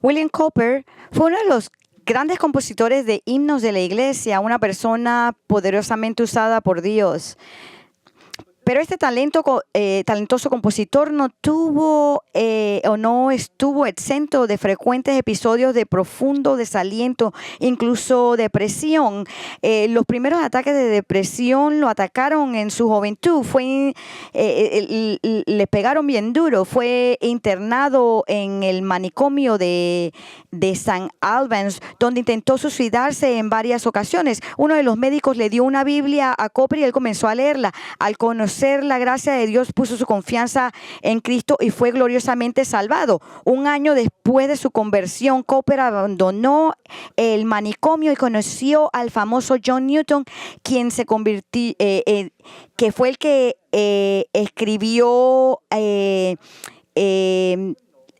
William Cowper fue uno de los grandes compositores de himnos de la iglesia, una persona poderosamente usada por Dios. Pero este talentoso compositor no tuvo o no estuvo exento de frecuentes episodios de profundo desaliento, incluso depresión. Los primeros ataques de depresión lo atacaron en su juventud. Le pegaron bien duro. Fue internado en el manicomio de St. Albans, donde intentó suicidarse en varias ocasiones. Uno de los médicos le dio una Biblia a Cowper y él comenzó a leerla. Al conocer la gracia de Dios, puso su confianza en Cristo y fue gloriosamente salvado. Un año después de su conversión, Cowper abandonó el manicomio y conoció al famoso John Newton, quien se convirtió, que fue el que escribió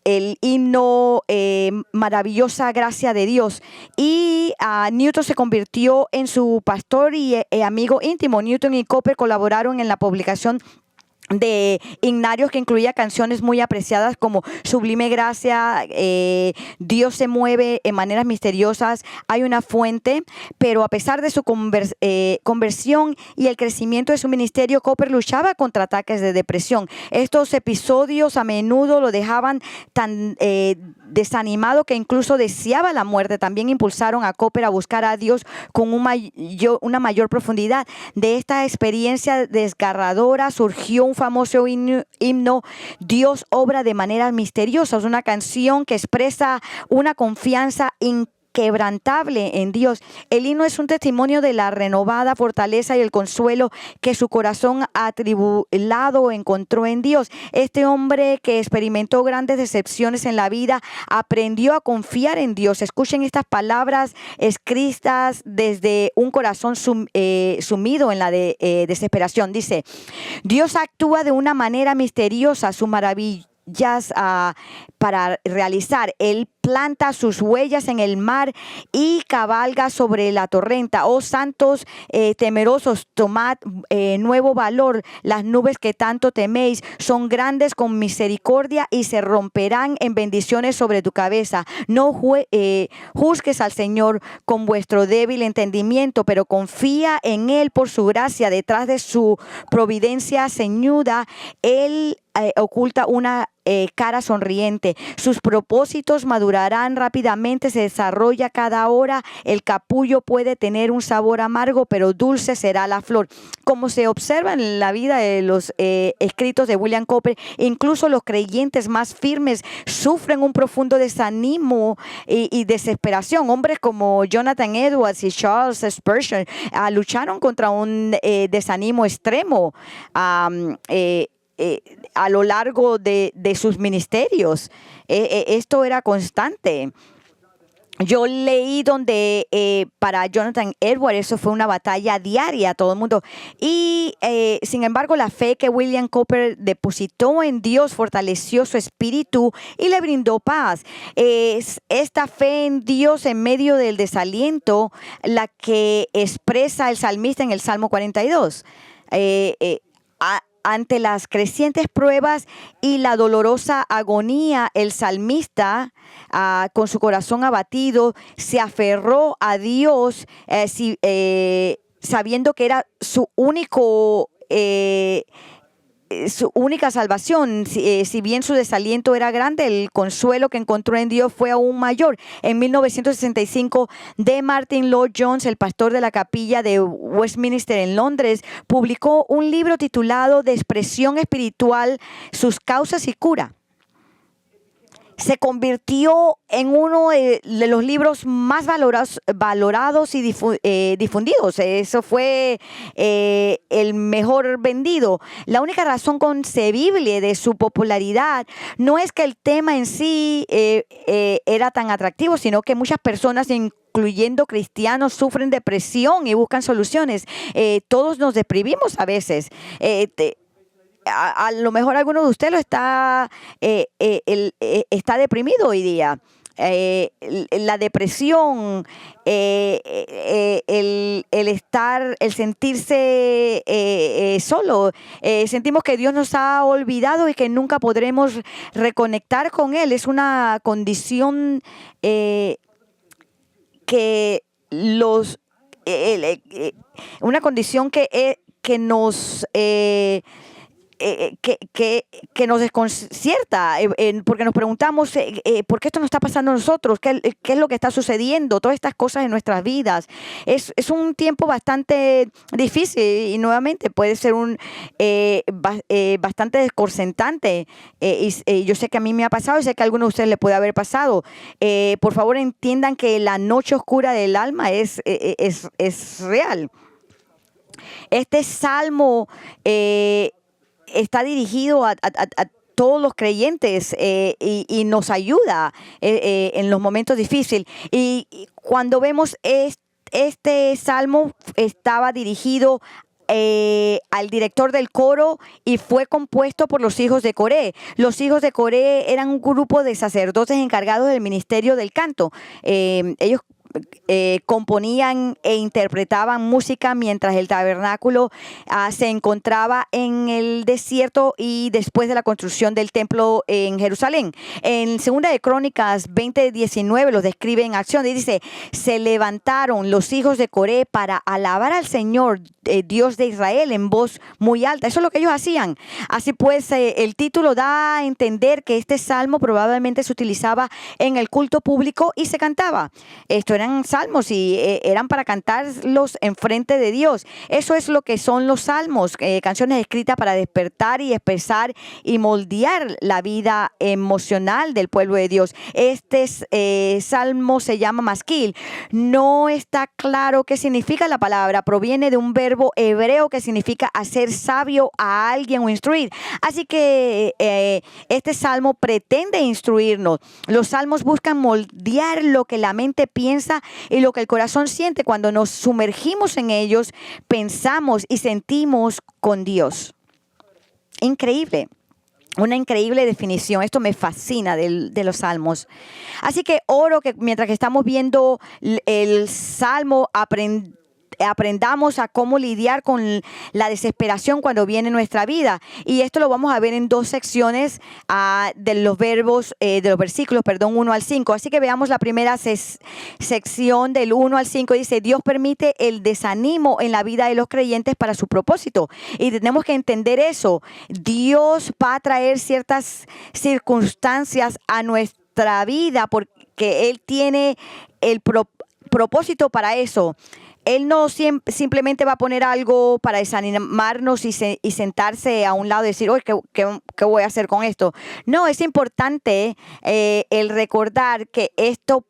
el himno Maravillosa Gracia de Dios, y Newton se convirtió en su pastor y amigo íntimo. Newton y Cowper colaboraron en la publicación de himnarios que incluía canciones muy apreciadas como Sublime Gracia, Dios se mueve en maneras misteriosas, Hay una fuente. Pero a pesar de su conversión y el crecimiento de su ministerio, Cowper luchaba contra ataques de depresión. Estos episodios a menudo lo dejaban tan desanimado que incluso deseaba la muerte. También impulsaron a Cowper a buscar a Dios con una mayor profundidad. De esta experiencia desgarradora surgió un famoso himno, Dios obra de maneras misteriosas, una canción que expresa una confianza inquebrantable en Dios. El himno es un testimonio de la renovada fortaleza y el consuelo que su corazón atribulado encontró en Dios. Este hombre que experimentó grandes decepciones en la vida aprendió a confiar en Dios. Escuchen estas palabras escritas desde un corazón sumido en la desesperación. Dice: Dios actúa de una manera misteriosa, sus maravillas para realizar. Él planta sus huellas en el mar y cabalga sobre la tormenta. Oh santos temerosos, tomad nuevo valor. Las nubes que tanto teméis son grandes con misericordia y se romperán en bendiciones sobre tu cabeza. No juzgues al Señor con vuestro débil entendimiento, pero confía en Él por su gracia. Detrás de su providencia ceñuda, Él oculta una cara sonriente. Sus propósitos madurarán rápidamente, se desarrolla cada hora. El capullo puede tener un sabor amargo, pero dulce será la flor. Como se observa en la vida de los escritos de William Cowper, incluso los creyentes más firmes sufren un profundo desánimo y desesperación. Hombres como Jonathan Edwards y Charles Spurgeon lucharon contra un desánimo extremo a lo largo de sus ministerios. Esto era constante. Yo leí donde para Jonathan Edwards eso fue una batalla diaria, todo el mundo. Y sin embargo, la fe que William Cowper depositó en Dios fortaleció su espíritu y le brindó paz. Es esta fe en Dios en medio del desaliento la que expresa el salmista en el Salmo 42. Ante las crecientes pruebas y la dolorosa agonía, el salmista, con su corazón abatido, se aferró a Dios, sabiendo que era su única salvación. Si bien su desaliento era grande, el consuelo que encontró en Dios fue aún mayor. En 1965, D. Martin Lloyd Jones, el pastor de la capilla de Westminster en Londres, publicó un libro titulado De expresión espiritual, sus causas y cura. Se convirtió en uno de los libros más valorados y difundidos. Eso fue el mejor vendido. La única razón concebible de su popularidad no es que el tema en sí era tan atractivo, sino que muchas personas, incluyendo cristianos, sufren depresión y buscan soluciones. Todos nos deprimimos a veces. A lo mejor alguno de ustedes está deprimido hoy día. la depresión, el sentirse solo. Sentimos que Dios nos ha olvidado y que nunca podremos reconectar con Él. Es una condición que una condición que nos que nos desconcierta, porque nos preguntamos ¿por qué esto nos está pasando a nosotros? ¿Qué es lo que está sucediendo? Todas estas cosas en nuestras vidas. Es un tiempo bastante difícil y nuevamente puede ser bastante desconcertante. Yo sé que a mí me ha pasado y sé que a algunos de ustedes les puede haber pasado. Por favor, entiendan que la noche oscura del alma es real. Este salmo está dirigido a todos los creyentes y nos ayuda en los momentos difíciles. Y cuando vemos este salmo estaba dirigido al director del coro y fue compuesto por los hijos de Coré. Los hijos de Coré eran un grupo de sacerdotes encargados del ministerio del canto. Ellos componían e interpretaban música mientras el tabernáculo se encontraba en el desierto y después de la construcción del templo en Jerusalén. En 2 de Crónicas 20:19 los describe en acción y dice: se levantaron los hijos de Coré para alabar al Señor, Dios de Israel, en voz muy alta. Eso es lo que ellos hacían. Así pues, el título da a entender que este salmo probablemente se utilizaba en el culto público y se cantaba. Esto eran salmos y eran para cantarlos enfrente de Dios. Eso es lo que son los salmos, canciones escritas para despertar y expresar y moldear la vida emocional del pueblo de Dios. Este salmo se llama masquil. No está claro qué significa la palabra. Proviene de un verbo hebreo que significa hacer sabio a alguien o instruir. Así que este salmo pretende instruirnos. Los salmos buscan moldear lo que la mente piensa y lo que el corazón siente. Cuando nos sumergimos en ellos, pensamos y sentimos con Dios. Increíble. Una increíble definición. Esto me fascina de los salmos. Así que oro que mientras que estamos viendo el salmo, aprendamos a cómo lidiar con la desesperación cuando viene en nuestra vida. Y esto lo vamos a ver en dos secciones de los versículos, 1 al 5. Así que veamos la primera sección del 1 al 5. Dice: Dios permite el desánimo en la vida de los creyentes para su propósito. Y tenemos que entender eso. Dios va a traer ciertas circunstancias a nuestra vida porque Él tiene el propósito para eso. Él no simplemente va a poner algo para desanimarnos y sentarse a un lado y decir: oye, ¿qué voy a hacer con esto? No, es importante el recordar que esto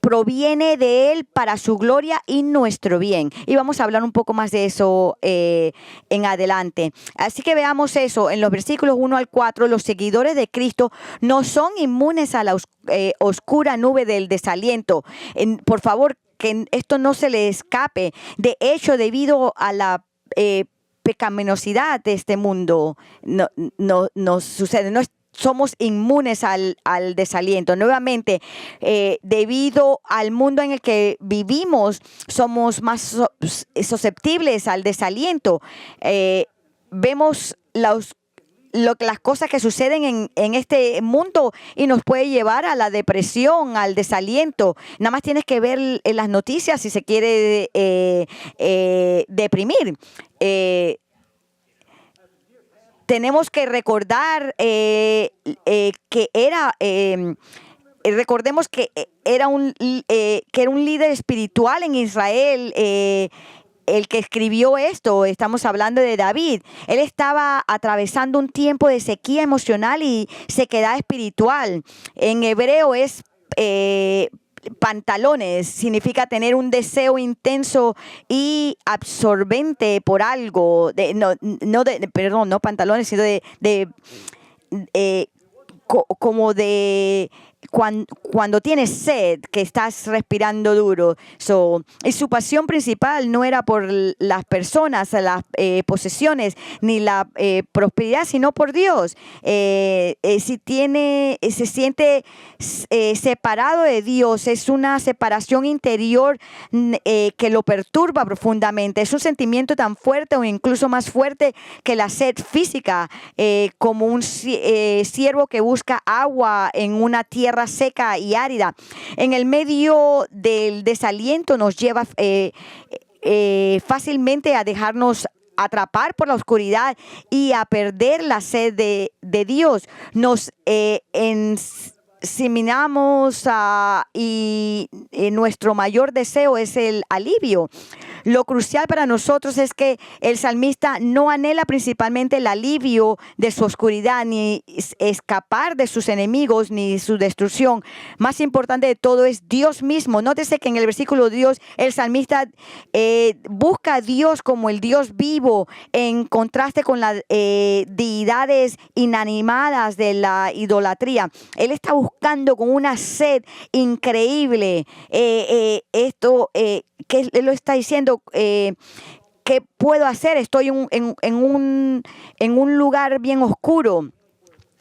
proviene de Él para su gloria y nuestro bien. Y vamos a hablar un poco más de eso en adelante. Así que veamos eso. En los versículos 1 al 4, los seguidores de Cristo no son inmunes a la oscura nube del desaliento. Por favor, que esto no se le escape. De hecho, debido a la pecaminosidad de este mundo, no sucede. No somos inmunes al desaliento. Nuevamente, debido al mundo en el que vivimos, somos más susceptibles al desaliento. Vemos las cosas que suceden en este mundo y nos puede llevar a la depresión, al desaliento. Nada más tienes que ver en las noticias si se quiere deprimir. Tenemos que recordar que recordemos que era un líder espiritual en Israel, el que escribió esto. Estamos hablando de David. Él estaba atravesando un tiempo de sequía emocional y sequedad espiritual. En hebreo es pantalones, significa tener un deseo intenso y absorbente por algo. No pantalones, sino como de cuando tienes sed, que estás respirando duro. Y su pasión principal no era por las personas, las posesiones, ni la prosperidad, sino por Dios. Se siente separado de Dios, es una separación interior que lo perturba profundamente. Es un sentimiento tan fuerte o incluso más fuerte que la sed física, como un siervo que busca agua en una tierra seca y árida. En el medio del desaliento nos lleva fácilmente a dejarnos atrapar por la oscuridad y a perder la sed de Dios. Nos ensimismamos y nuestro mayor deseo es el alivio. Lo crucial para nosotros es que el salmista no anhela principalmente el alivio de su oscuridad, ni escapar de sus enemigos, ni su destrucción. Más importante de todo es Dios mismo. Nótese que en el versículo Dios, el salmista busca a Dios como el Dios vivo, en contraste con las deidades inanimadas de la idolatría. Él está buscando con una sed increíble que él lo está diciendo. ¿Qué puedo hacer? Estoy en un lugar bien oscuro.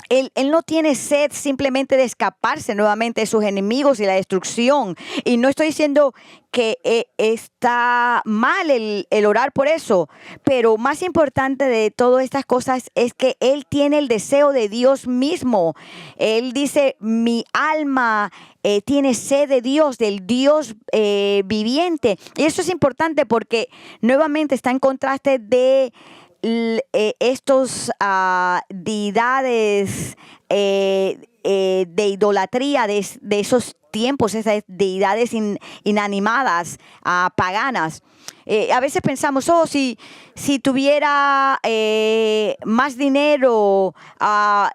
Él no tiene sed simplemente de escaparse nuevamente de sus enemigos y la destrucción. Y no estoy diciendo que está mal el orar por eso, pero más importante de todas estas cosas es que él tiene el deseo de Dios mismo. Él dice, mi alma tiene sed de Dios, del Dios viviente. Y eso es importante porque nuevamente está en contraste de estos deidades de idolatría de esos tiempos, esas deidades inanimadas, paganas. A veces pensamos, si tuviera más dinero o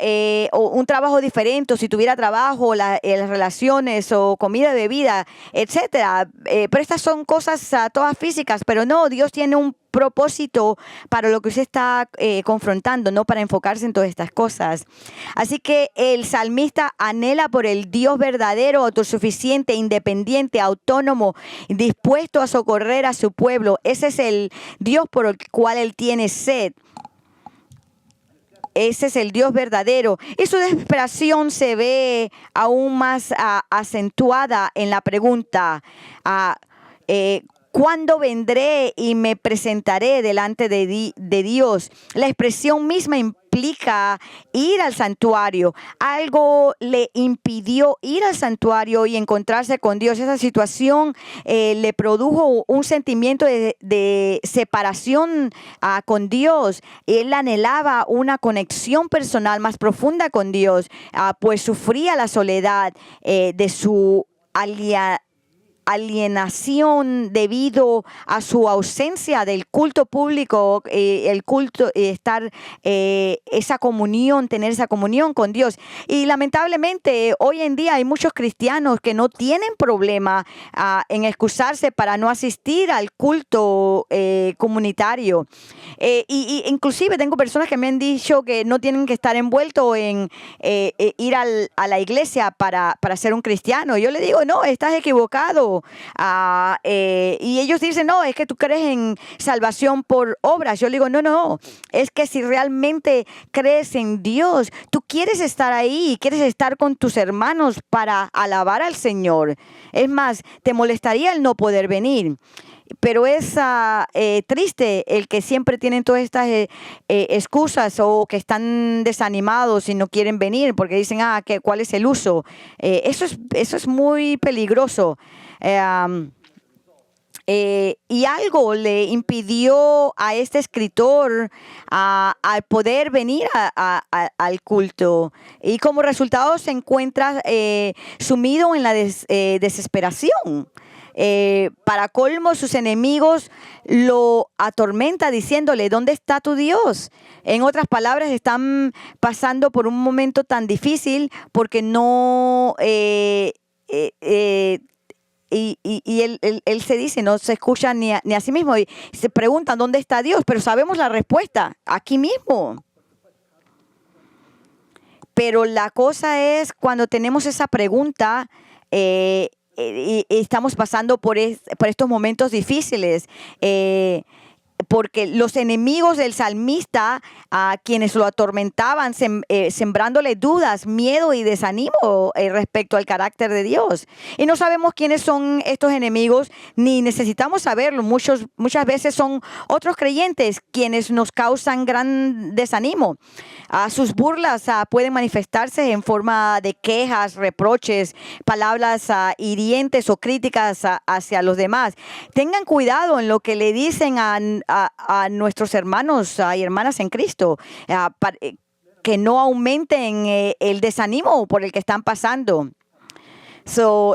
un trabajo diferente, o si tuviera trabajo, las relaciones o comida y bebida, etcétera. Pero estas son cosas todas físicas, pero no, Dios tiene un propósito para lo que usted está confrontando, no para enfocarse en todas estas cosas. Así que el salmista anhela por el Dios verdadero, autosuficiente, independiente, autónomo, dispuesto a socorrer a su pueblo. Ese es el Dios por el cual él tiene sed. Ese es el Dios verdadero. Y su desesperación se ve aún más acentuada en la pregunta, ¿cuándo vendré y me presentaré delante de Dios? La expresión misma implica ir al santuario. Algo le impidió ir al santuario y encontrarse con Dios. Esa situación le produjo un sentimiento de separación con Dios. Él anhelaba una conexión personal más profunda con Dios, pues sufría la soledad de su alienación debido a su ausencia del culto público, el culto, esa comunión, tener esa comunión con Dios. Y lamentablemente hoy en día hay muchos cristianos que no tienen problema en excusarse para no asistir al culto comunitario. Y inclusive tengo personas que me han dicho que no tienen que estar envueltos en ir a la iglesia para ser un cristiano. Yo le digo, no, estás equivocado. Y ellos dicen, no, es que tú crees en salvación por obras. Yo le digo, no, es que si realmente crees en Dios, tú quieres estar ahí, quieres estar con tus hermanos para alabar al Señor. Es más, te molestaría el no poder venir. Pero es triste el que siempre tienen todas estas excusas, o que están desanimados y no quieren venir porque dicen, ¿cuál es el uso? Eso es muy peligroso. Y algo le impidió a este escritor al poder venir al culto, y como resultado se encuentra sumido en la desesperación. Para colmo, sus enemigos lo atormentan diciéndole, ¿dónde está tu Dios? En otras palabras, están pasando por un momento tan difícil porque no... Y él se dice, no se escucha ni a sí mismo, y se preguntan dónde está Dios, pero sabemos la respuesta, aquí mismo. Pero la cosa es cuando tenemos esa pregunta y estamos pasando por estos momentos difíciles. Porque los enemigos del salmista, a quienes lo atormentaban, sembrándole dudas, miedo y desánimo respecto al carácter de Dios. Y no sabemos quiénes son estos enemigos, ni necesitamos saberlo. Muchas veces son otros creyentes quienes nos causan gran desánimo. Sus burlas pueden manifestarse en forma de quejas, reproches, palabras hirientes o críticas hacia los demás. Tengan cuidado en lo que le dicen a nuestros hermanos y hermanas en Cristo, que no aumenten el desánimo por el que están pasando.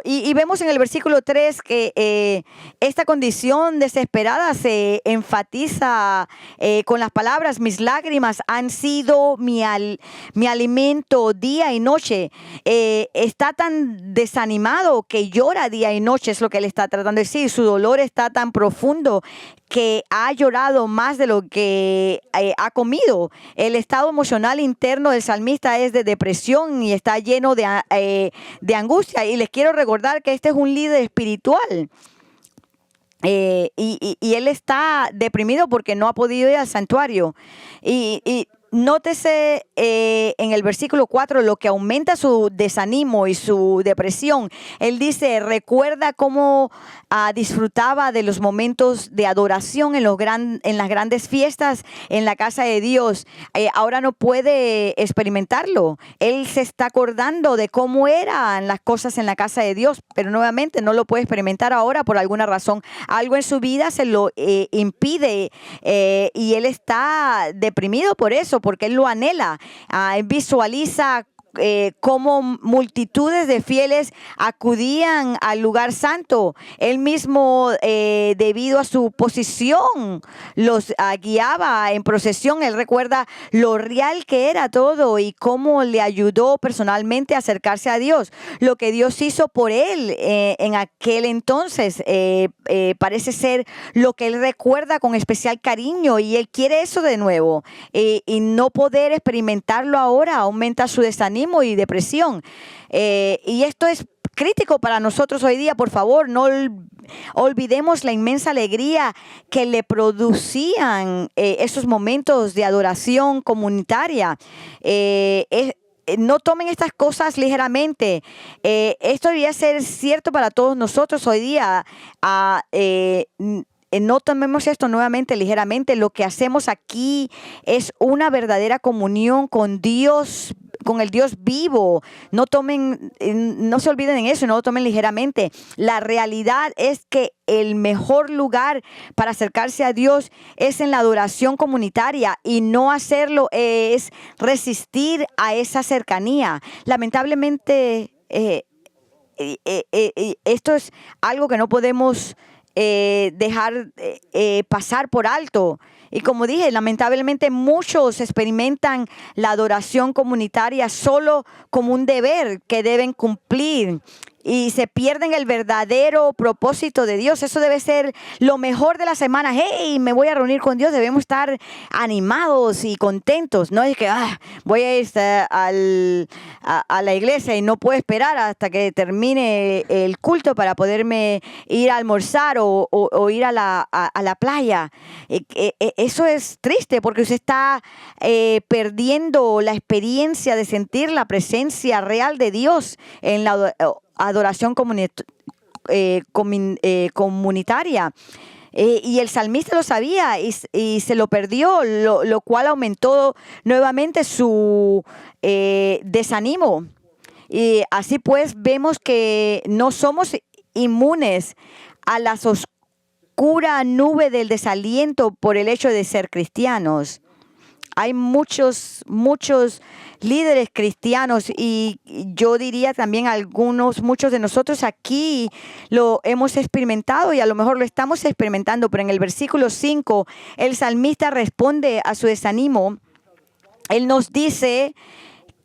Y vemos en el versículo 3 que esta condición desesperada se enfatiza con las palabras: mis lágrimas han sido mi alimento día y noche. Está tan desanimado que llora día y noche, es lo que él está tratando de decir. Su dolor está tan profundo que ha llorado más de lo que ha comido. El estado emocional interno del salmista es de depresión y está lleno de angustia. Y les quiero recordar que este es un líder espiritual. Y él está deprimido porque no ha podido ir al santuario. Y nótese en el versículo 4 lo que aumenta su desánimo y su depresión. Él dice: recuerda cómo disfrutaba de los momentos de adoración en las grandes fiestas en la casa de Dios. Ahora no puede experimentarlo. Él se está acordando de cómo eran las cosas en la casa de Dios, pero nuevamente no lo puede experimentar ahora por alguna razón. Algo en su vida se lo impide y él está deprimido por eso, porque él lo anhela. Visualiza cómo multitudes de fieles acudían al lugar santo. Él mismo, debido a su posición, los guiaba en procesión. Él recuerda lo real que era todo y cómo le ayudó personalmente a acercarse a Dios. Lo que Dios hizo por él en aquel entonces parece ser lo que él recuerda con especial cariño, y él quiere eso de nuevo. Y no poder experimentarlo ahora aumenta su desánimo y depresión. Y esto es crítico para nosotros hoy día. Por favor, no olvidemos la inmensa alegría que le producían esos momentos de adoración comunitaria. No tomen estas cosas ligeramente. Esto debería ser cierto para todos nosotros hoy día. No tomemos esto nuevamente ligeramente. Lo que hacemos aquí es una verdadera comunión con Dios, con el Dios vivo. No se olviden en eso, no lo tomen ligeramente. La realidad es que el mejor lugar para acercarse a Dios es en la adoración comunitaria, y no hacerlo es resistir a esa cercanía. Lamentablemente, esto es algo que no podemos dejar pasar por alto. Y como dije, lamentablemente muchos experimentan la adoración comunitaria solo como un deber que deben cumplir, y se pierden el verdadero propósito de Dios. Eso debe ser lo mejor de la semana. Hey, me voy a reunir con Dios. Debemos estar animados y contentos. No es que voy a ir a la iglesia y no puedo esperar hasta que termine el culto para poderme ir a almorzar o ir a la playa. Eso es triste, porque usted está perdiendo la experiencia de sentir la presencia real de Dios en la adoración comunitaria. Y el salmista lo sabía y se lo perdió, lo cual aumentó nuevamente su desánimo. Y así pues vemos que no somos inmunes a la oscura nube del desaliento por el hecho de ser cristianos. Hay muchos líderes cristianos, y yo diría también muchos de nosotros aquí lo hemos experimentado, y a lo mejor lo estamos experimentando. Pero en el versículo 5, el salmista responde a su desánimo. Él nos dice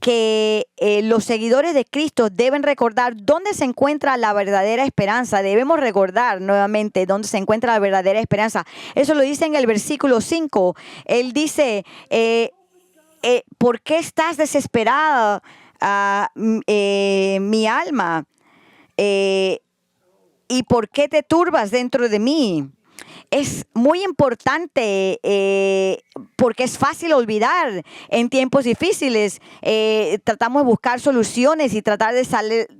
que los seguidores de Cristo deben recordar dónde se encuentra la verdadera esperanza. Debemos recordar nuevamente dónde se encuentra la verdadera esperanza. Eso lo dice en el versículo 5. Él dice: ¿por qué estás desesperada, mi alma? ¿Y por qué te turbas dentro de mí? Es muy importante porque es fácil olvidar en tiempos difíciles. Tratamos de buscar soluciones y tratar de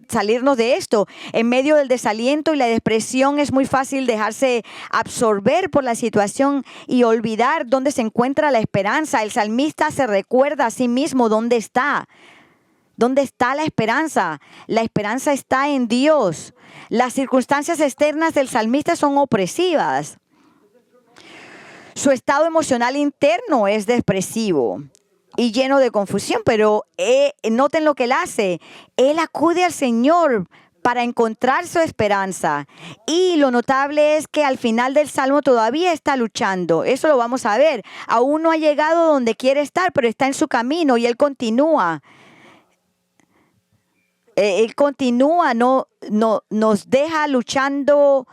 salirnos de esto. En medio del desaliento y la depresión es muy fácil dejarse absorber por la situación y olvidar dónde se encuentra la esperanza. El salmista se recuerda a sí mismo dónde está. ¿Dónde está la esperanza? La esperanza está en Dios. Las circunstancias externas del salmista son opresivas. Su estado emocional interno es depresivo y lleno de confusión, pero noten lo que él hace. Él acude al Señor para encontrar su esperanza. Y lo notable es que al final del Salmo todavía está luchando. Eso lo vamos a ver. Aún no ha llegado donde quiere estar, pero está en su camino y él continúa. Él continúa, nos deja luchando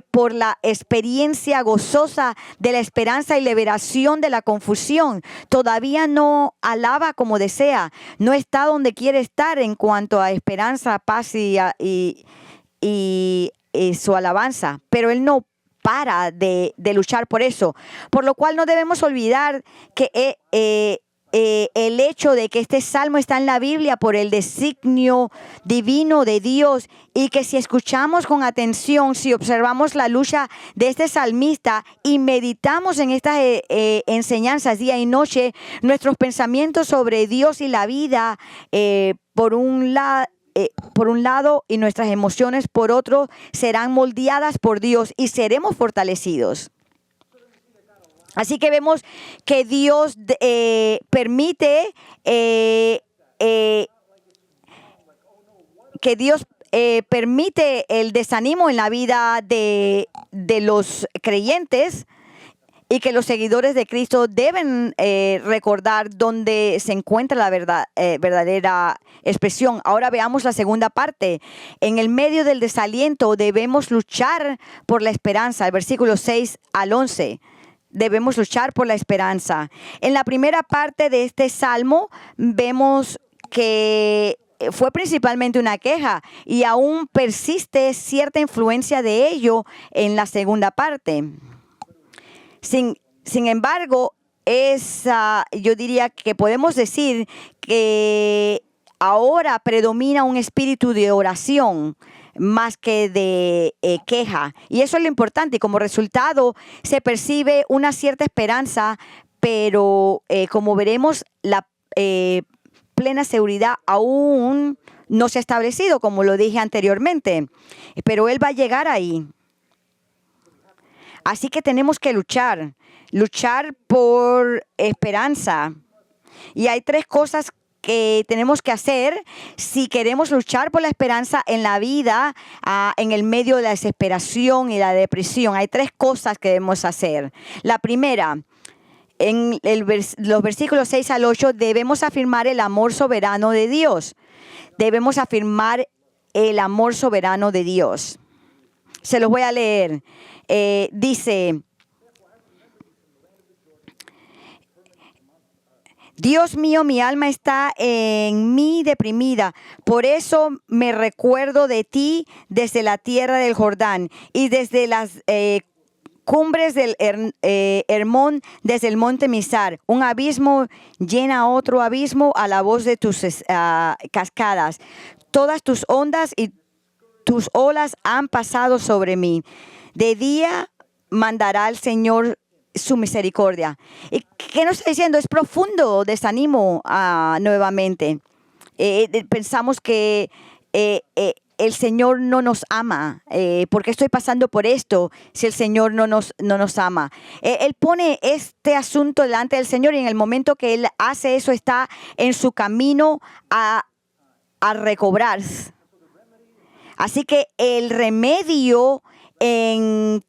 por la experiencia gozosa de la esperanza y liberación de la confusión. Todavía no alaba como desea, no está donde quiere estar en cuanto a esperanza, paz y su alabanza, pero él no para de luchar por eso, por lo cual no debemos olvidar que el hecho de que este salmo está en la Biblia por el designio divino de Dios, y que si escuchamos con atención, si observamos la lucha de este salmista y meditamos en estas enseñanzas día y noche, nuestros pensamientos sobre Dios y la vida por un lado y nuestras emociones por otro serán moldeadas por Dios y seremos fortalecidos. Así que vemos que Dios permite permite el desánimo en la vida de los creyentes, y que los seguidores de Cristo deben recordar dónde se encuentra la verdadera expresión. Ahora veamos la segunda parte. En el medio del desaliento debemos luchar por la esperanza. El versículo 6 al 11. Debemos luchar por la esperanza. En la primera parte de este salmo vemos que fue principalmente una queja y aún persiste cierta influencia de ello en la segunda parte. Sin embargo, yo diría que podemos decir que ahora predomina un espíritu de oración más que de queja. Y eso es lo importante. Y como resultado se percibe una cierta esperanza, pero como veremos, la plena seguridad aún no se ha establecido, como lo dije anteriormente. Pero Él va a llegar ahí. Así que tenemos que luchar por esperanza. Y hay tres cosas que tenemos que hacer si queremos luchar por la esperanza en la vida, en el medio de la desesperación y la depresión. Hay tres cosas que debemos hacer. La primera, en los versículos 6 al 8, debemos afirmar el amor soberano de Dios. Debemos afirmar el amor soberano de Dios. Se los voy a leer. Dice: Dios mío, mi alma está en mí deprimida, por eso me recuerdo de ti desde la tierra del Jordán y desde las cumbres del Hermón, desde el monte Mizar. Un abismo llena otro abismo a la voz de tus cascadas. Todas tus ondas y tus olas han pasado sobre mí. De día mandará el Señor su misericordia. ¿Y qué nos está diciendo? Es profundo desánimo nuevamente. Pensamos que el Señor no nos ama. ¿Por qué estoy pasando por esto si el Señor no nos ama? Él pone este asunto delante del Señor, y en el momento que Él hace eso está en su camino a recobrar. Así que el remedio en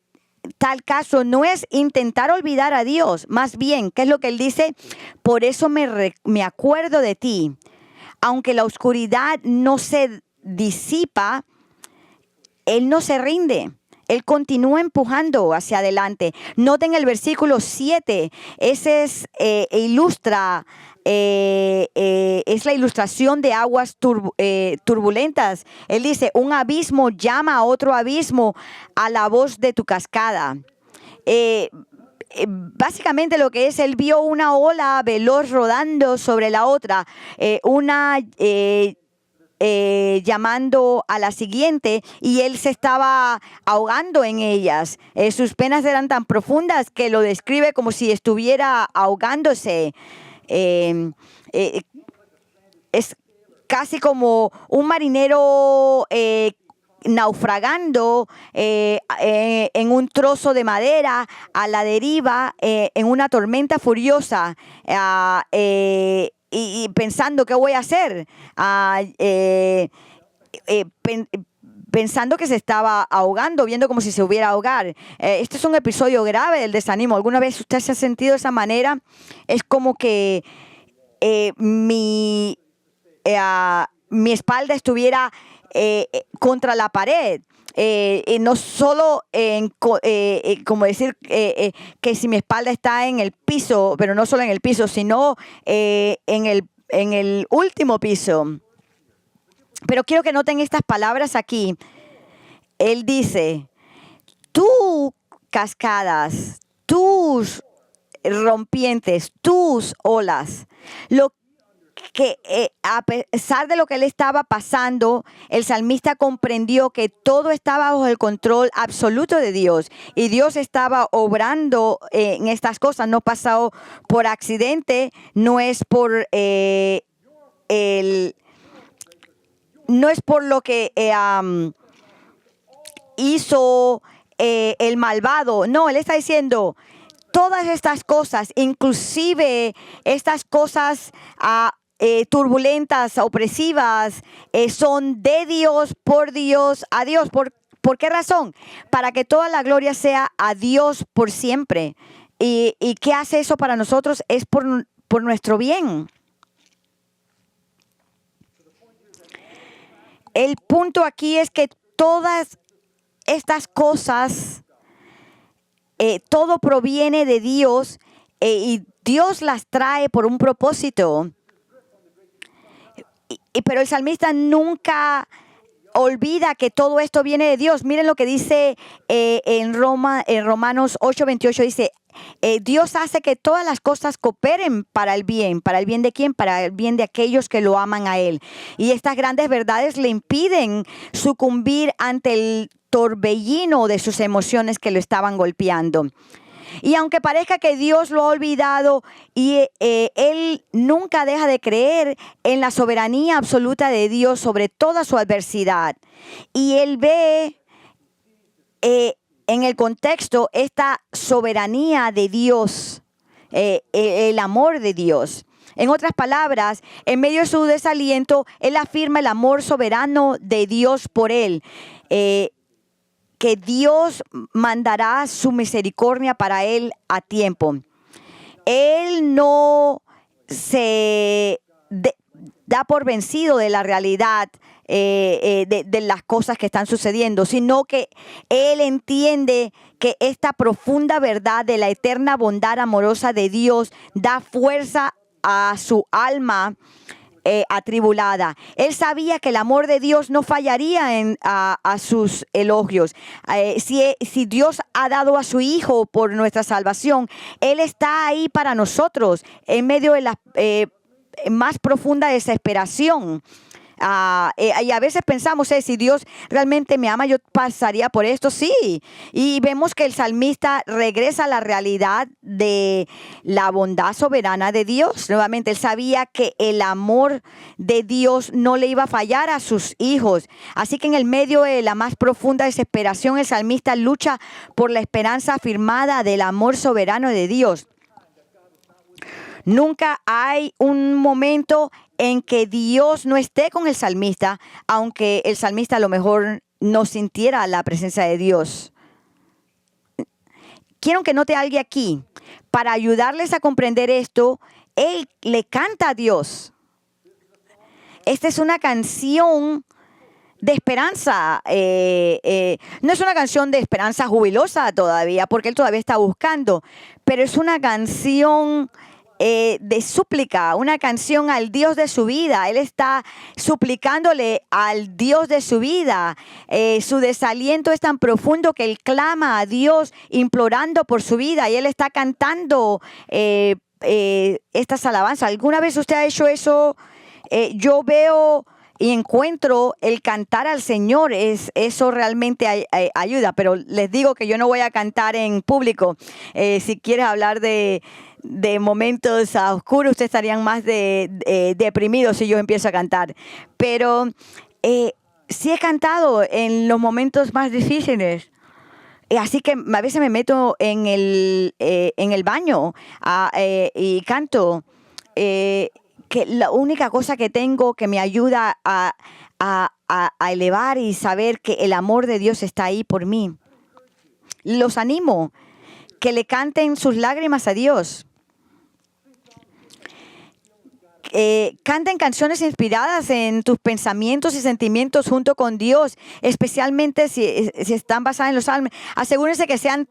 tal caso no es intentar olvidar a Dios. Más bien, ¿qué es lo que Él dice? Por eso me acuerdo de ti. Aunque la oscuridad no se disipa, Él no se rinde. Él continúa empujando hacia adelante. Noten el versículo 7. Ese es, ilustra, es la ilustración de aguas turbulentas. Él dice, un abismo llama a otro abismo a la voz de tu cascada. Básicamente lo que es, él vio una ola veloz rodando sobre la otra, llamando a la siguiente, y él se estaba ahogando en ellas. Sus penas eran tan profundas que lo describe como si estuviera ahogándose. Es casi como un marinero naufragando en un trozo de madera a la deriva en una tormenta furiosa, y pensando qué voy a hacer, pensando que se estaba ahogando, viendo como si se hubiera ahogar. Este es un episodio grave del desánimo. ¿Alguna vez usted se ha sentido de esa manera? Es como que mi espalda estuviera contra la pared. No solo como decir que si mi espalda está en el piso, pero no solo en el piso, sino en el último piso. Pero quiero que noten estas palabras aquí. Él dice, tus cascadas, tus rompientes, tus olas, lo que a pesar de lo que él estaba pasando, el salmista comprendió que todo estaba bajo el control absoluto de Dios, y Dios estaba obrando en estas cosas. No pasó por accidente, no es por no es por lo que hizo el malvado. No, él está diciendo, todas estas cosas, inclusive estas cosas turbulentas, opresivas, son de Dios, por Dios, a Dios. ¿Por qué razón? Para que toda la gloria sea a Dios por siempre. ¿Y qué hace eso para nosotros? Es por nuestro bien. El punto aquí es que todas estas cosas, todo proviene de Dios, y Dios las trae por un propósito. Pero el salmista nunca olvida que todo esto viene de Dios. Miren lo que dice en Romanos 8:28, dice, Dios hace que todas las cosas cooperen para el bien. ¿Para el bien de quién? Para el bien de aquellos que lo aman a Él. Y estas grandes verdades le impiden sucumbir ante el torbellino de sus emociones que lo estaban golpeando. Y aunque parezca que Dios lo ha olvidado, y él nunca deja de creer en la soberanía absoluta de Dios sobre toda su adversidad. Y él ve en el contexto esta soberanía de Dios, el amor de Dios. En otras palabras, en medio de su desaliento, él afirma el amor soberano de Dios por él. Que Dios mandará su misericordia para él a tiempo. Él no se da por vencido de la realidad de las cosas que están sucediendo, sino que él entiende que esta profunda verdad de la eterna bondad amorosa de Dios da fuerza a su alma atribulada. Él sabía que el amor de Dios no fallaría a sus elogios. Si Dios ha dado a su Hijo por nuestra salvación, Él está ahí para nosotros en medio de la más profunda desesperación. Y a veces pensamos, si Dios realmente me ama, yo pasaría por esto. Sí. Y vemos que el salmista regresa a la realidad de la bondad soberana de Dios. Nuevamente, él sabía que el amor de Dios no le iba a fallar a sus hijos. Así que en el medio de la más profunda desesperación, el salmista lucha por la esperanza afirmada del amor soberano de Dios. Nunca hay un momento en que Dios no esté con el salmista, aunque el salmista a lo mejor no sintiera la presencia de Dios. Quiero que note algo aquí. Para ayudarles a comprender esto, él le canta a Dios. Esta es una canción de esperanza. No es una canción de esperanza jubilosa todavía, porque él todavía está buscando, pero es una canción de súplica, una canción al Dios de su vida. Él está suplicándole al Dios de su vida. Su desaliento es tan profundo que él clama a Dios implorando por su vida, y él está cantando estas alabanzas. ¿Alguna vez usted ha hecho eso? Yo veo y encuentro el cantar al Señor, eso realmente ayuda, pero les digo que yo no voy a cantar en público. Si quieres hablar de momentos oscuros, ustedes estarían más deprimidos si yo empiezo a cantar. Pero sí he cantado en los momentos más difíciles. Así que a veces me meto en el baño y canto. Que la única cosa que tengo que me ayuda a elevar y saber que el amor de Dios está ahí por mí. Los animo que le canten sus lágrimas a Dios. Canten canciones inspiradas en tus pensamientos y sentimientos junto con Dios, especialmente si están basadas en los salmos. Asegúrense que sean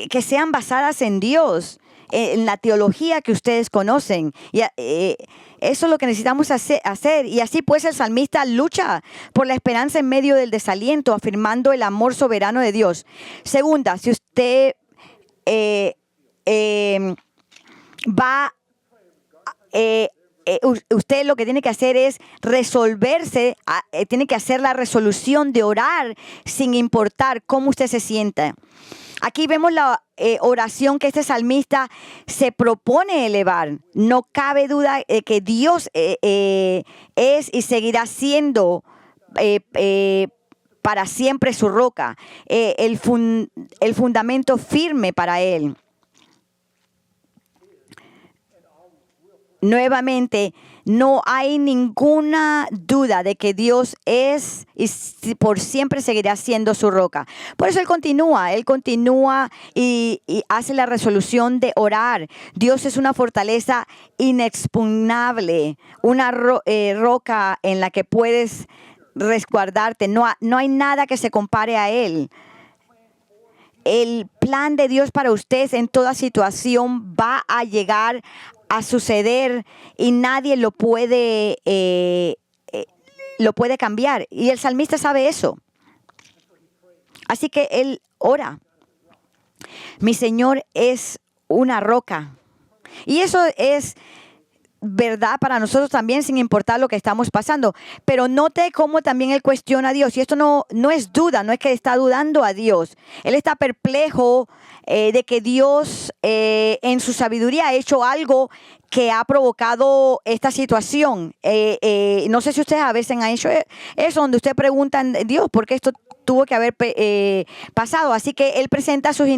que sean basadas en Dios, en la teología que ustedes conocen. Y eso es lo que necesitamos hacer. Y así pues el salmista lucha por la esperanza en medio del desaliento, afirmando el amor soberano de Dios. Segunda, si usted usted lo que tiene que hacer es resolverse, tiene que hacer la resolución de orar sin importar cómo usted se sienta. Aquí vemos la oración que este salmista se propone elevar. No cabe duda que Dios es y seguirá siendo para siempre su roca, el fundamento firme para él. Nuevamente, no hay ninguna duda de que Dios es y por siempre seguirá siendo su roca. Por eso Él continúa y hace la resolución de orar. Dios es una fortaleza inexpugnable, una roca en la que puedes resguardarte. No hay nada que se compare a Él. El plan de Dios para ustedes en toda situación va a llegar a suceder y nadie lo puede cambiar. Y el salmista sabe eso. Así que él ora. Mi Señor es una roca. Y eso es verdad para nosotros también, sin importar lo que estamos pasando. Pero note cómo también él cuestiona a Dios. Y esto no es duda, no es que está dudando a Dios. Él está perplejo de que Dios en su sabiduría ha hecho algo que ha provocado esta situación. No sé si ustedes a veces han hecho eso, donde ustedes preguntan, Dios, ¿por qué esto tuvo que haber pasado? Así que él presenta sus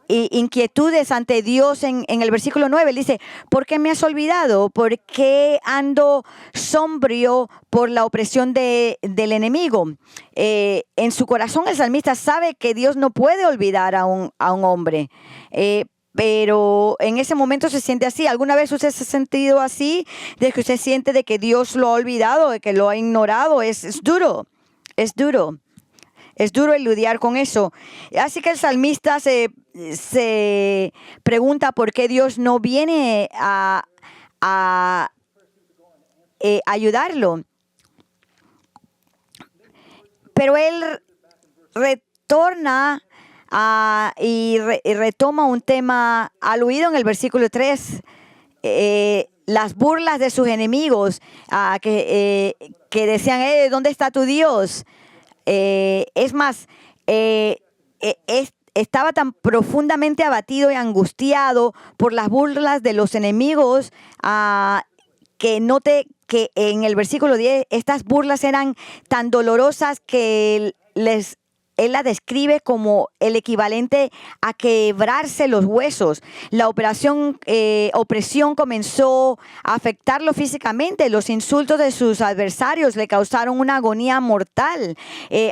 inquietudes ante Dios en el versículo 9. Él dice, ¿por qué me has olvidado? ¿Por qué ando sombrío por la opresión del enemigo? En su corazón el salmista sabe que Dios no puede olvidar a un hombre. Pero en ese momento se siente así. ¿Alguna vez usted se ha sentido así? De que usted siente de que Dios lo ha olvidado, de que lo ha ignorado. Es duro. Es duro. Es duro el lidiar con eso. Así que el salmista se pregunta por qué Dios no viene a ayudarlo. Pero él retorna y retoma un tema aludido en el versículo 3. Las burlas de sus enemigos que decían, ¿dónde está tu Dios? Es más, estaba tan profundamente abatido y angustiado por las burlas de los enemigos que note que en el versículo 10 estas burlas eran tan dolorosas que les él la describe como el equivalente a quebrarse los huesos. La opresión comenzó a afectarlo físicamente. Los insultos de sus adversarios le causaron una agonía mortal.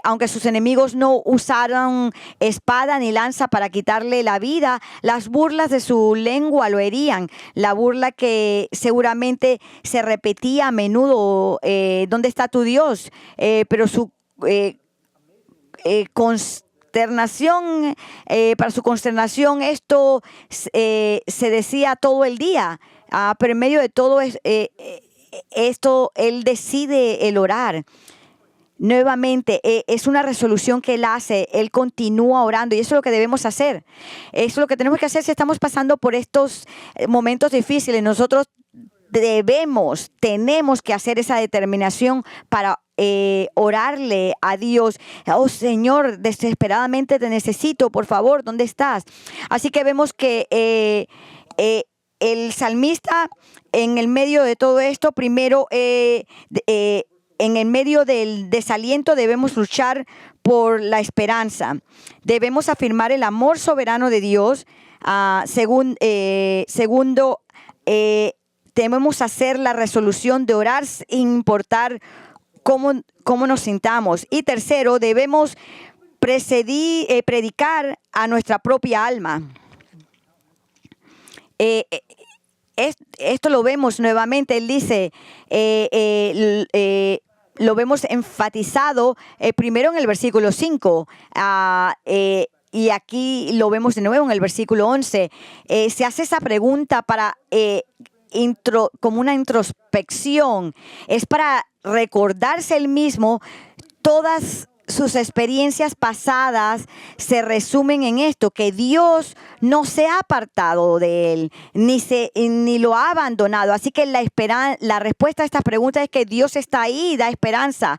Aunque sus enemigos no usaron espada ni lanza para quitarle la vida, las burlas de su lengua lo herían. La burla que seguramente se repetía a menudo, ¿dónde está tu Dios? Pero su consternación, para su consternación, esto se decía todo el día. Pero en medio de todo esto, él decide el orar. Nuevamente, es una resolución que él hace. Él continúa orando y eso es lo que debemos hacer. Eso es lo que tenemos que hacer si estamos pasando por estos momentos difíciles. Nosotros tenemos que hacer esa determinación para orarle a Dios. Oh Señor, desesperadamente te necesito, por favor, ¿dónde estás? Así que vemos que el salmista, en el medio de todo esto, primero en el medio del desaliento debemos luchar por la esperanza. Debemos afirmar el amor soberano de Dios. Segundo, debemos hacer la resolución de orar sin importar cómo nos sintamos. Y tercero, debemos predicar a nuestra propia alma. Esto lo vemos nuevamente. Él dice, lo vemos enfatizado primero en el versículo 5. Y aquí lo vemos de nuevo en el versículo 11. Se hace esa pregunta para como una introspección. Es para recordarse él mismo. Todas sus experiencias pasadas se resumen en esto, que Dios no se ha apartado de él, ni lo ha abandonado. Así que la respuesta a estas preguntas es que Dios está ahí, da esperanza.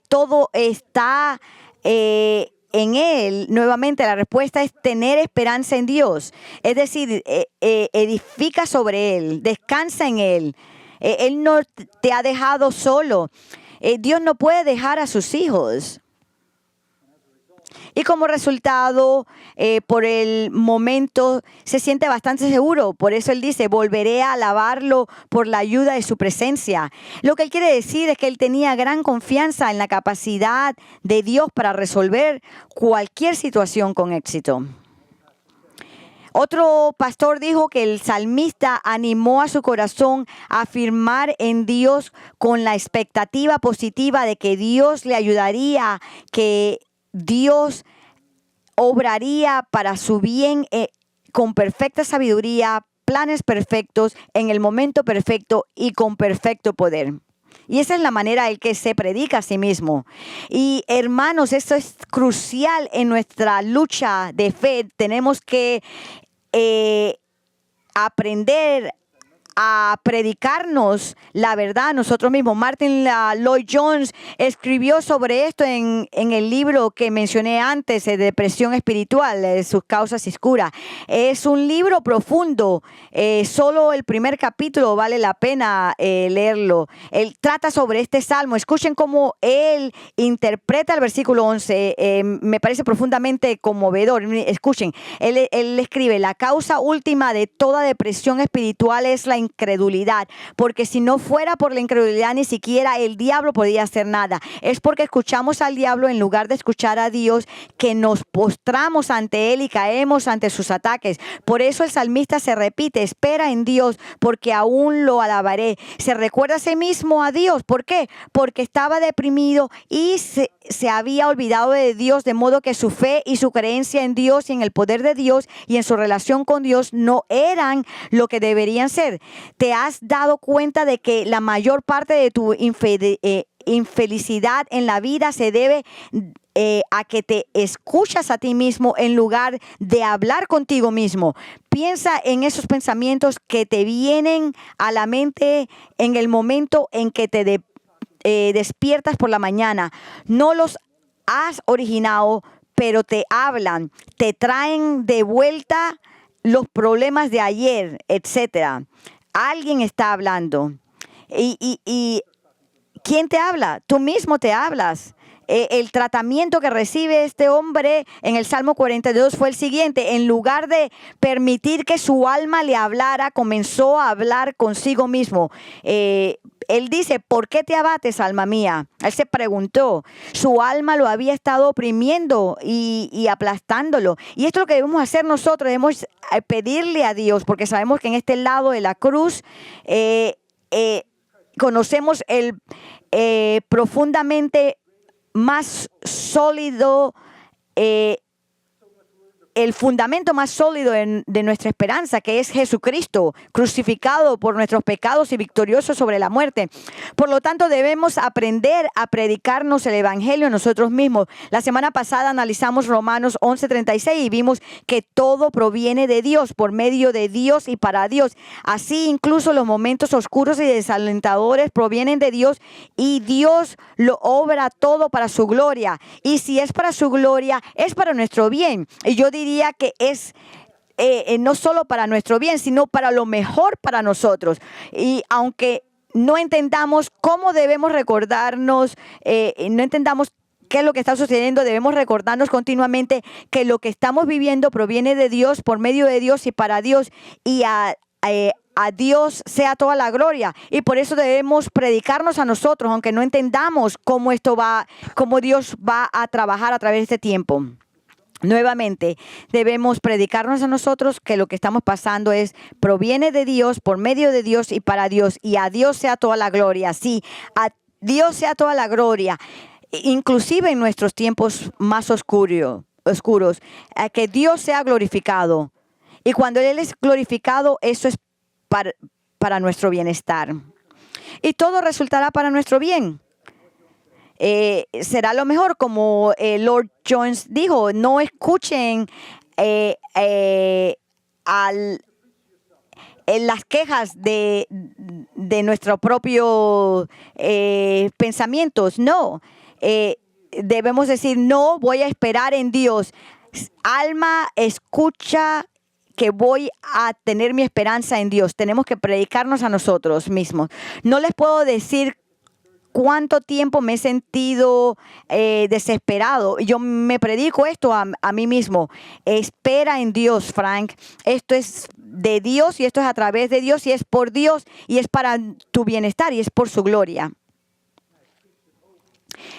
Todo está en él. Nuevamente, la respuesta es tener esperanza en Dios. Es decir, edifica sobre él, descansa en él. Él no te ha dejado solo. Dios no puede dejar a sus hijos. Y como resultado, por el momento, se siente bastante seguro. Por eso él dice, volveré a alabarlo por la ayuda de su presencia. Lo que él quiere decir es que él tenía gran confianza en la capacidad de Dios para resolver cualquier situación con éxito. Otro pastor dijo que el salmista animó a su corazón a afirmar en Dios con la expectativa positiva de que Dios le ayudaría, que Dios obraría para su bien con perfecta sabiduría, planes perfectos, en el momento perfecto y con perfecto poder. Y esa es la manera en que se predica a sí mismo. Y hermanos, esto es crucial en nuestra lucha de fe. Tenemos que aprender a predicarnos la verdad nosotros mismos. Martin Lloyd Jones escribió sobre esto en el libro que mencioné antes, Depresión Espiritual, sus causas y curas. Es un libro profundo. Solo el primer capítulo vale la pena leerlo. Él trata sobre este salmo. Escuchen cómo él interpreta el versículo 11. Me parece profundamente conmovedor. Escuchen, él escribe, la causa última de toda depresión espiritual es la incredulidad, porque si no fuera por la incredulidad ni siquiera el diablo podía hacer nada. Es porque escuchamos al diablo en lugar de escuchar a Dios que nos postramos ante él y caemos ante sus ataques. Por eso el salmista se repite, espera en Dios porque aún lo alabaré. Se recuerda a sí mismo a Dios. ¿Por qué? Porque estaba deprimido y se había olvidado de Dios, de modo que su fe y su creencia en Dios y en el poder de Dios y en su relación con Dios no eran lo que deberían ser. ¿Te has dado cuenta de que la mayor parte de tu infelicidad en la vida se debe a que te escuchas a ti mismo en lugar de hablar contigo mismo? Piensa en esos pensamientos que te vienen a la mente en el momento en que te despiertas por la mañana. No los has originado, pero te hablan, te traen de vuelta los problemas de ayer, etcétera. Alguien está hablando. ¿Y quién te habla? Tú mismo te hablas. el tratamiento que recibe este hombre en el Salmo 42 fue el siguiente: en lugar de permitir que su alma le hablara, comenzó a hablar consigo mismo. Él dice, ¿por qué te abates, alma mía? Él se preguntó. Su alma lo había estado oprimiendo y aplastándolo. Y esto es lo que debemos hacer nosotros. Debemos pedirle a Dios, porque sabemos que en este lado de la cruz conocemos el profundamente más sólido, el fundamento más sólido de nuestra esperanza, que es Jesucristo, crucificado por nuestros pecados y victorioso sobre la muerte. Por lo tanto, debemos aprender a predicarnos el Evangelio nosotros mismos. La semana pasada analizamos Romanos 11:36 y vimos que todo proviene de Dios, por medio de Dios y para Dios. Así, incluso los momentos oscuros y desalentadores provienen de Dios, y Dios lo obra todo para su gloria. Y si es para su gloria, es para nuestro bien. Y yo diría que es no solo para nuestro bien, sino para lo mejor para nosotros. Y aunque no entendamos cómo debemos recordarnos, no entendamos qué es lo que está sucediendo, debemos recordarnos continuamente que lo que estamos viviendo proviene de Dios, por medio de Dios y para Dios, y a Dios sea toda la gloria. Y por eso debemos predicarnos a nosotros, aunque no entendamos cómo Dios va a trabajar a través de este tiempo. Nuevamente, debemos predicarnos a nosotros que lo que estamos pasando proviene de Dios, por medio de Dios y para Dios, y a Dios sea toda la gloria. Sí, a Dios sea toda la gloria, inclusive en nuestros tiempos más oscuros, que Dios sea glorificado. Y cuando Él es glorificado, eso es para nuestro bienestar. Y todo resultará para nuestro bien. Será lo mejor, como Lord Jones dijo. No escuchen las quejas de nuestros propios pensamientos. No, debemos decir, no, voy a esperar en Dios. Alma, escucha que voy a tener mi esperanza en Dios. Tenemos que predicarnos a nosotros mismos. No les puedo decir cuánto tiempo me he sentido desesperado. Yo me predico esto a mí mismo. Espera en Dios, Frank. Esto es de Dios y esto es a través de Dios y es por Dios y es para tu bienestar y es por su gloria.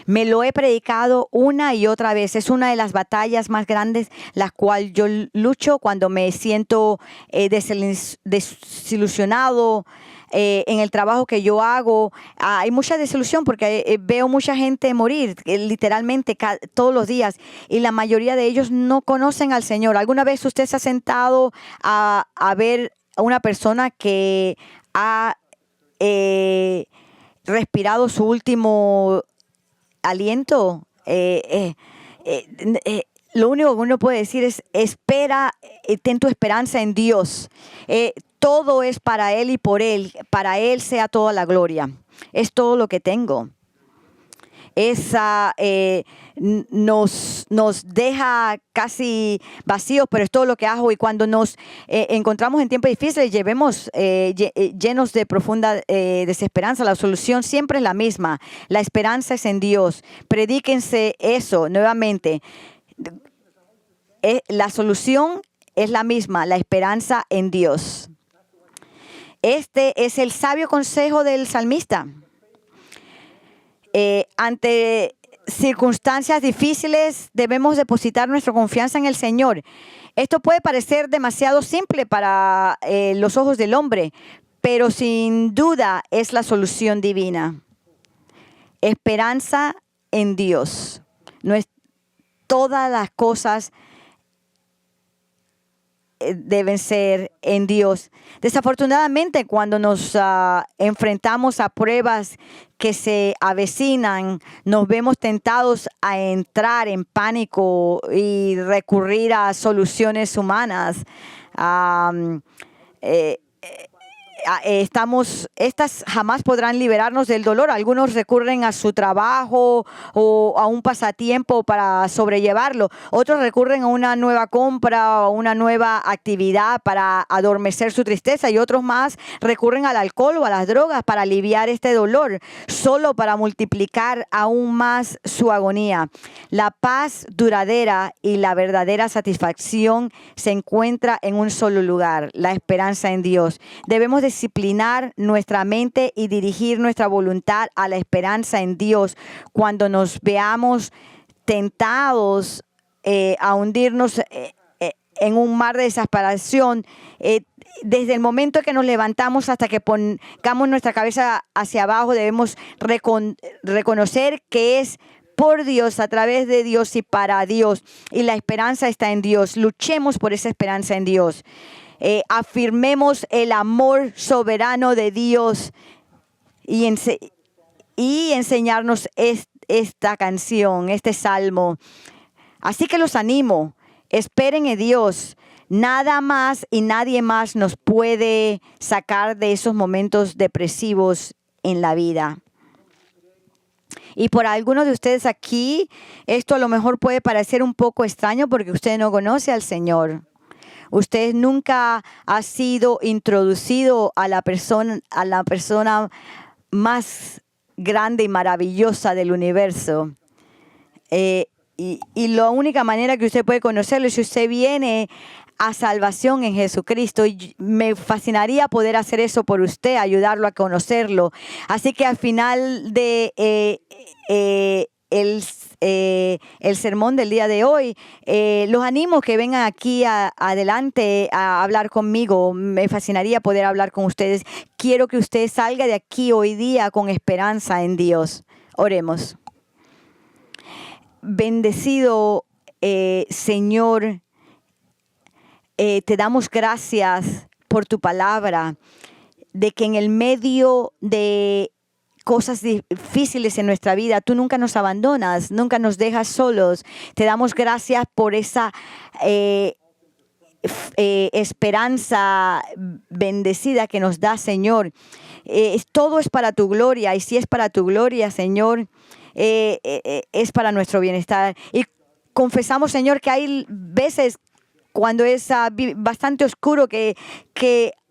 Me lo he predicado una y otra vez. Es una de las batallas más grandes, las cuales yo lucho cuando me siento desilusionado en el trabajo que yo hago. Hay mucha desilusión porque veo mucha gente morir literalmente todos los días, y la mayoría de ellos no conocen al Señor. ¿Alguna vez usted se ha sentado a ver a una persona que ha respirado su último aliento? Lo único que uno puede decir es: espera, ten tu esperanza en Dios. Todo es para Él y por Él. Para Él sea toda la gloria. Es todo lo que tengo. Nos deja casi vacíos, pero es todo lo que hago. Y cuando nos encontramos en tiempos difíciles, llenos de profunda desesperanza, la solución siempre es la misma. La esperanza es en Dios. Predíquense eso nuevamente. La solución es la misma, la esperanza en Dios. Este es el sabio consejo del salmista. Ante circunstancias difíciles, debemos depositar nuestra confianza en el Señor. Esto puede parecer demasiado simple para los ojos del hombre, pero sin duda es la solución divina. Esperanza en Dios. No es todas las cosas deben ser en Dios. Desafortunadamente, cuando nos enfrentamos a pruebas que se avecinan, nos vemos tentados a entrar en pánico y recurrir a soluciones humanas. estas jamás podrán liberarnos del dolor. Algunos recurren a su trabajo o a un pasatiempo para sobrellevarlo. Otros recurren a una nueva compra o una nueva actividad para adormecer su tristeza, y otros más recurren al alcohol o a las drogas para aliviar este dolor, solo para multiplicar aún más su agonía. La paz duradera y la verdadera satisfacción se encuentra en un solo lugar: la esperanza en Dios. Debemos disciplinar nuestra mente y dirigir nuestra voluntad a la esperanza en Dios cuando nos veamos tentados a hundirnos en un mar de desesperación. Desde el momento que nos levantamos hasta que pongamos nuestra cabeza hacia abajo, debemos reconocer que es por Dios, a través de Dios y para Dios. Y la esperanza está en Dios. Luchemos por esa esperanza en Dios. Afirmemos el amor soberano de Dios y enseñarnos esta canción, este salmo. Así que los animo, esperen en Dios. Nada más y nadie más nos puede sacar de esos momentos depresivos en la vida. Y por algunos de ustedes aquí, esto a lo mejor puede parecer un poco extraño porque usted no conoce al Señor. Usted nunca ha sido introducido a la persona más grande y maravillosa del universo. Y la única manera que usted puede conocerlo es si usted viene a salvación en Jesucristo. Y me fascinaría poder hacer eso por usted, ayudarlo a conocerlo. Así que al final de el sermón del día de hoy, los animo que vengan aquí adelante a hablar conmigo. Me fascinaría poder hablar con ustedes. Quiero que usted salga de aquí hoy día con esperanza en Dios. Oremos. Bendecido Señor, te damos gracias por tu palabra, de que en el medio de cosas difíciles en nuestra vida, tú nunca nos abandonas, nunca nos dejas solos. Te damos gracias por esa esperanza bendecida que nos da, Señor. Todo es para tu gloria, y si es para tu gloria, Señor, es para nuestro bienestar. Y confesamos, Señor, que hay veces cuando es bastante oscuro que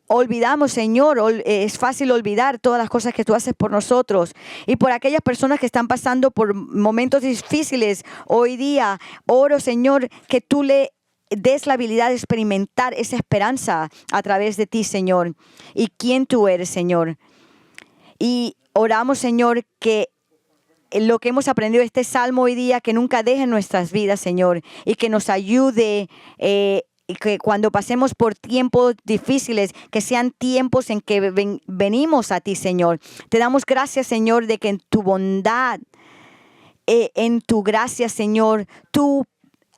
olvidamos, Señor. Es fácil olvidar todas las cosas que tú haces por nosotros. Y por aquellas personas que están pasando por momentos difíciles hoy día, oro, Señor, que tú le des la habilidad de experimentar esa esperanza a través de ti, Señor, y quién tú eres, Señor. Y oramos, Señor, que lo que hemos aprendido este salmo hoy día, que nunca deje nuestras vidas, Señor, y que nos ayude, y que cuando pasemos por tiempos difíciles, que sean tiempos en que venimos a ti, Señor. Te damos gracias, Señor, de que en tu bondad, en tu gracia, Señor, tú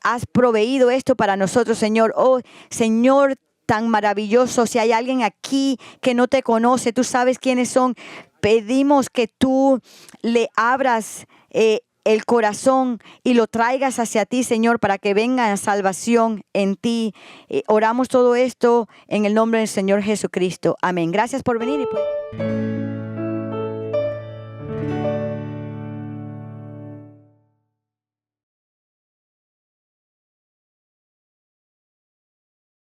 has proveído esto para nosotros, Señor. Oh, Señor, tan maravilloso. Si hay alguien aquí que no te conoce, tú sabes quiénes son. Pedimos que tú le abras el corazón y lo traigas hacia ti, Señor, para que venga salvación en ti. Oramos todo esto en el nombre del Señor Jesucristo. Amén. Gracias por venir.